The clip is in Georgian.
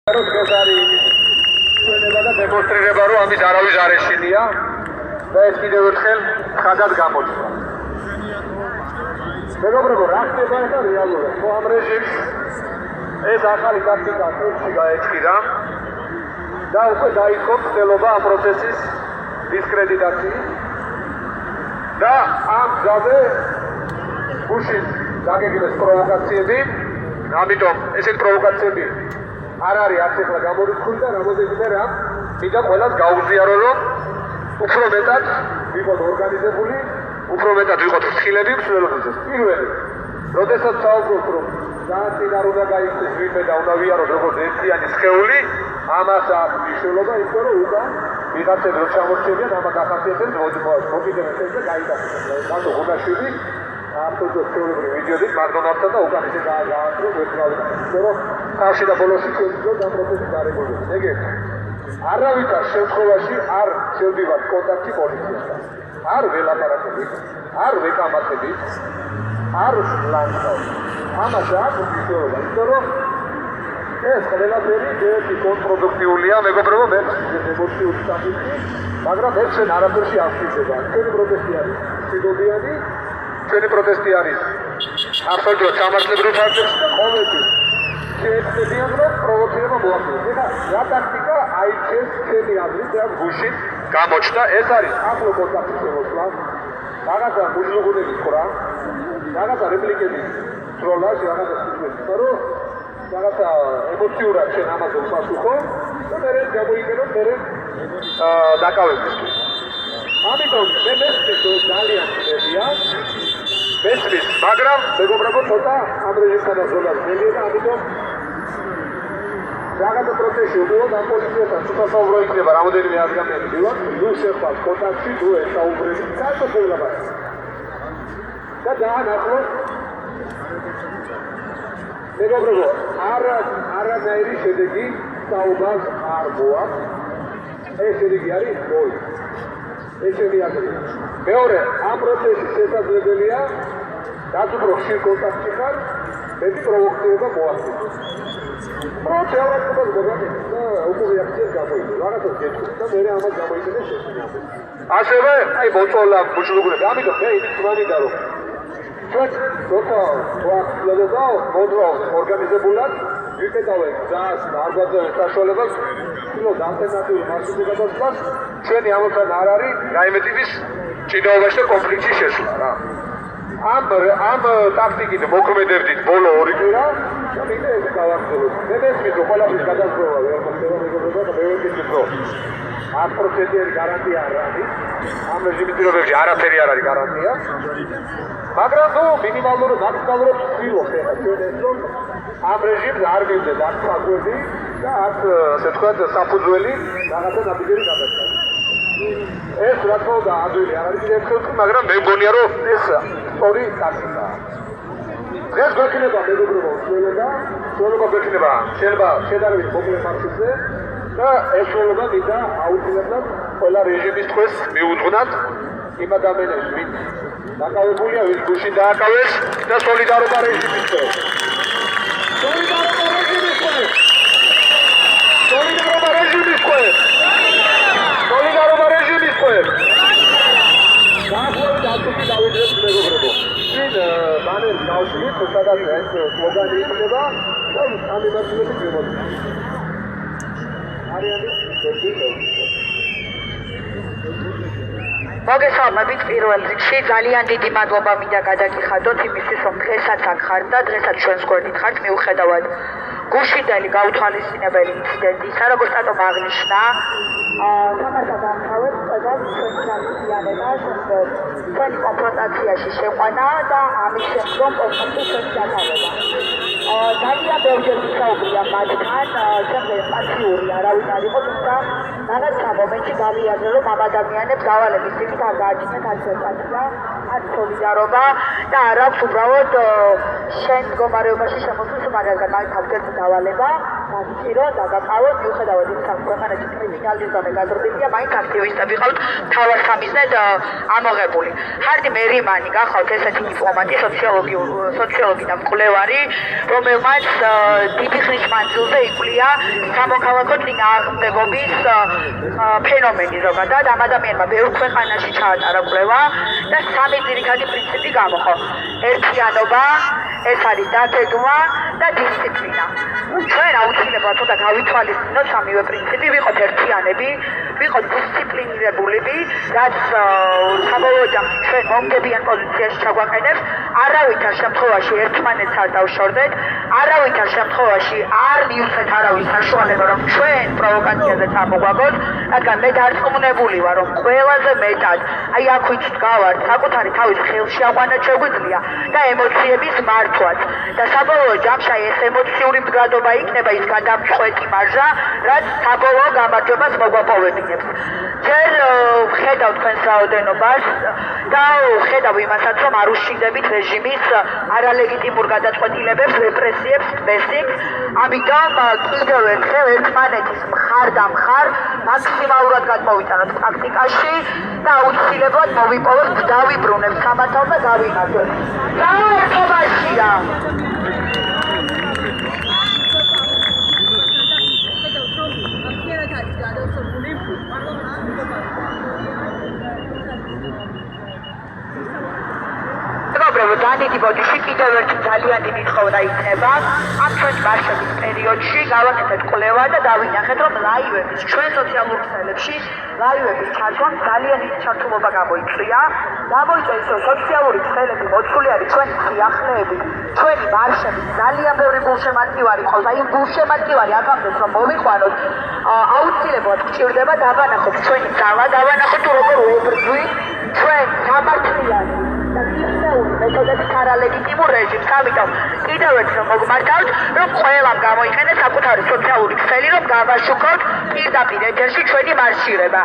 ეს არის ჩვენება და დემონსტრირება, რომ ამის არავის არ ეშინია და ეს კიდევ ერთხელ ხადად გამოჩნდა. მეგობრებო, რა ხდება ეს რეალურად? ხო, ამ რეჟიმს ეს ახალი ტაქტიკა ხელში გაეჭირა და უკვე დაიწყო მცდელობა ამ პროცესის დისკრედიტაციის და ამ გზაზე გუშინ დაგეგმეს პროვოკაციები, ამიტომ ესეთ პროვოკაციები არ არის არც ახლა გამორიცხული და რამოდენიმე რამ მინდა ყველას გაუზიარო, რომ უფრო მეტად ვიყოთ ორგანიზებული, უფრო მეტად ვიყოთ ფრთხილები მსვლელობისას. პირველი, როდესაც საუბრობთ, რომ განაწილარ უნდა გაიქცეს ვინმე და უნდა ვიაროთ როგორც ერთიანი სხეული, ამას აქვს მნიშვნელობა, იმიტომ რომ უკან ვიღაცები რო ჩამორჩებიან, ამას ახასიათებს მოკიდების ეს და გაიტაცეს. ბატონო გოგაშვილი აბსოლუტურად შეუძლებელი ვიდეოდით მაკდონალდსა და უკან ისე გააართრო ვეცრავდა. იმიტომ რომ ხალხი და ბოლოსი შეძლო ამ პროცესის გარეგოდეს. ეგეთი. არავითარ შემთხვევაში არ შევდივართ კონტაქტში პოლიციასთან. არ ველაპარაკებით, არ ვეკამათებით, არ ლანცავთ. ამას აქვს მნიშვნელობა, იმიტომ რომ ეს ყველაფერი ერთი კონტრპროდუქტიულია, მეგობრებო, მე ემოციური საფუძვი, მაგრამ ეს შენ არაფერში არ ხდება. ჩვენი პროტესტი არის სიდობიანი, ჩვენი პროტესტი არის აბსოლუტურად სამართლებრივ ფაქტებში და ყოველთვის შეეცდებიან, რომ პროვოცირება მოახდინოს. ეხლა რა ტაქტიკა აირჩიეს ჩვენი აზრით და გუშინ გამოჩნდა, ეს არის ახლო კონტაქტის შემოსვლა, რაღაცა მუჟლუგუნების ყრა, რაღაცა რეპლიკების სროლა, რაღაცა სიტყვების, რომ რაღაცა ემოციურად შენ ამაზე უპასუხო და მე გამოიგენო მე დაკავებისთვის. ამიტომ მე მესმის რომ ძალიან ძნელია, მესმის, მაგრამ მეგობრებო, ცოტა ამ რეჟიმთან ასრულებს ძნელია და ამიტომ რაღაცა პროცესში უბრალოდ ამ პოლიციასთან ცოტა საუბრო იქნება, რამოდენიმე ადამიანი მივარ, ნუ შევხვალ კონტაქტში, ნუ ესაუბრები, კაცო გულაბარს. და დაანახოთ მეგობრებო, არანაირი შედეგი საუბარს არ მოაქვს. ეს შედეგი არის ნული. ეს შემიაგრია. მეორე, ამ პროცესში შესაძლებელია რაც უფრო ხშირ კონტაქტში ხარ, მეტი პროვოკაცია მოახდინოს. პროცესს მოგაკეთე და უკვე რეაქციას გამოიწვია. რაღაცას გეჭირს და მე ამას გამოიყენებ შესაძლებელი. ასევე, აი მოწოლა მუჟლუგუნები, ამიტომ მე იმის მინდა რომ ჩვენ როცა ვახსენებდა მოდროს ორგანიზებულად ვიკეთავენ გზას და არ გვაძლევენ საშუალებას რომ ალტერნატიული მარშრუტი გადასვლას ჩვენი ამოცანა არ არის რაიმე ტიპის ჭიდაობაში და კონფლიქტში შესვლა რა. ამ ტაქტიკით მოქმედებდით ბოლო 2 კვირა და მინდა ეს გავახსენოთ. მე მესმის რომ ყველაფრის გადასწრება ვერ მოხდება მეგობრებო და მე ვეკითხებ რომ 100%-იანი გარანტია არ არის. ამ რეჟიმის პირობებში არაფერი არ არის გარანტია. მაგრამ თუ მინიმალურად მაქსიმალურად ვცდილობთ ახლა ჩვენ ეს რომ ამ რეჟიმს არ მივდეთ არც საკვები და არც ასე ვთქვათ საფუძველი რაღაცა ნაბიჯები გადასცეს. ეს რა თქმა უნდა ადვილი არ არის კიდევ ერთხელ, მაგრამ მე მგონია რომ ეს სწორი ტაქტიკაა. დღეს გვექნება მეგობრებო სრულობა გვექნება შეიძლება შედარებით მოკლე მარშრუტზე და ეს სრულობა მინდა აუცილებლად ყველა რეჟიმის თქმის მიუძღვნათ იმ ადამიანებს ვინც დაკავებულია, ვინც გუშინ დააკავეს და სოლიდარობა რეჟიმის ქვეშ. სოლიდარობა რეჟიმის ქვეშ. სოლიდარობა რეჟიმის ქვეშ. სოლიდარობა რეჟიმის ქვეშ. გააღვევთ ათუკი დავიძრეთ მეგობრებო. წინ ბანერს გავშვით, სადაც ეს სლოგანი იქნება და ამ იმართულებით ვიმოწმოთ. მოგესალმებით პირველ რიგში, ძალიან დიდი მადლობა მინდა გადაგიხადოთ იმისთვის, რომ დღესაც აქ ხართ და დღესაც ჩვენს გვერდით ხართ, მიუხედავად გუშინდელი გაუთვალისწინებელი ინციდენტისა, როგორც რატომ აღნიშნა, თამაშად ამთავრებს ყველას ჩვენი განხილვანება, ჩვენი კონფრონტაციაში შეყვანა და ამის შემდგომ პოსტში ჩვენი დაკავება. ძალიან ბევრჯერ ვისაუბრია მათთან, შემდეგ პასიური არავინ არ იყო, თუმცა რაღაცა მომენტში გავიაზრე, რომ ამ ადამიანებს დავალების წინით არ გააჩნიათ არც ემპათია, არც სოლიდარობა და არ აქვს უბრალოდ შენ მდგომარეობაში შემოსვლის მაგალითად თავგერთ დავალება. გაგჭირონ და გაკავოთ მიუხედავად იმისა, რომ ქვეყანაში კრიმინალიზმი გაზრდილია, მაინც აქტივისტები ყავთ თავად სამიზნედ ამოღებული. ჰარდი მერიმანი გახავთ ესეთი დიპლომატი, სოციოლოგი და მკვლევარი, რომელმაც დიდი ხნის მანძილზე იკვლია სამოქალაქო წინააღმდეგობის ფენომენი ზოგადად. ამ ადამიანმა ბევრ ქვეყანაში ჩაატარა კვლევა და სამი ძირითადი პრინციპი გამოხო. ერთიანობა, ეს არის დაგეგმვა და დისციპლინა. ჩვენ აუცილებლად უნდა გავითვალისწინოთ სამივე პრინციპი, ვიყოთ ერთიანები, ვიყოთ დისციპლინირებულები, რაც საბოლოო ჯამში ჩვენ მომგებიან პოზიციაში ჩაგვაყენებს, არავითარ შემთხვევაში ერთმანეთს არ დავშორდეთ, არავითარ შემთხვევაში არ მივცეთ არავის საშუალება, რომ ჩვენ პროვოკაციაზე წამოგვაგოთ, რადგან მე დარწმუნებული ვარ, რომ ყველაზე მეტად აი აქვით ვდგავართ, საკუთარი თავის ხელში აყვანათ შეგვიძლია და ემოციების მართვაც. და საბოლოო ჯამში აი ეს ემოციური მდგრადობა იქნება ის გადამწყვეტი მარჟა, რაც საბოლოო გამარჯვებას მოგვაპოვებინებს. ჯერ ვხედავ თქვენს რაოდენობას და ვხედავ იმასაც, რომ არ უშინდებით რეჟიმის არალეგიტიმურ გადაწყვეტილებებს, რეპრესიებს, სპესიკს. ამიტომ კიდევ ერთხელ ერთმანეთის მხარ და მხარ მაქსიმალურად გადმოვიტანოთ პრაქტიკაში და აუცილებლად მოვიპოვოთ, დავიბრუნებთ სამართალს და გავიმარჯვებთ. გაერთობაშია! განიდი ბოდიში კიდევ ერთი ძალიან დიდი თხოვნა იქნება ამ ჩვენს მარშების პერიოდში გავაკეთეთ კვლევა და დავინახეთ, რომ ლაივების ჩვენ სოციალურ ქსელებში ლაივების ჩარჩომ ძალიან დიდი ჩართულობა გამოიწვია. გამოიწვია ის, რომ სოციალური ქსელები მოცული არის ჩვენი სიახლეები, ჩვენი მარშები, ძალიან ბევრი გულშემატკივარი ყავს. აი გულშემატკივარი აკამბებს, რომ მოვიყვანოთ, აუცილებლად გჭირდება დავანახოთ ჩვენი ძალა, დავანახოთ თუ როგორ ვებრძვით ჩვენ სამართლიანი და ფიქრეული მეთოდებით არალეგიტიმურ რეჟიმს. ამიტომ კიდევ ერთხელ მოგმართავთ, რომ ყველამ გამოიყენოს საკუთარი სოციალური ქსელი, რომ გავაშუქოთ პირდაპირ ეთერში ჩვენი მარშირება.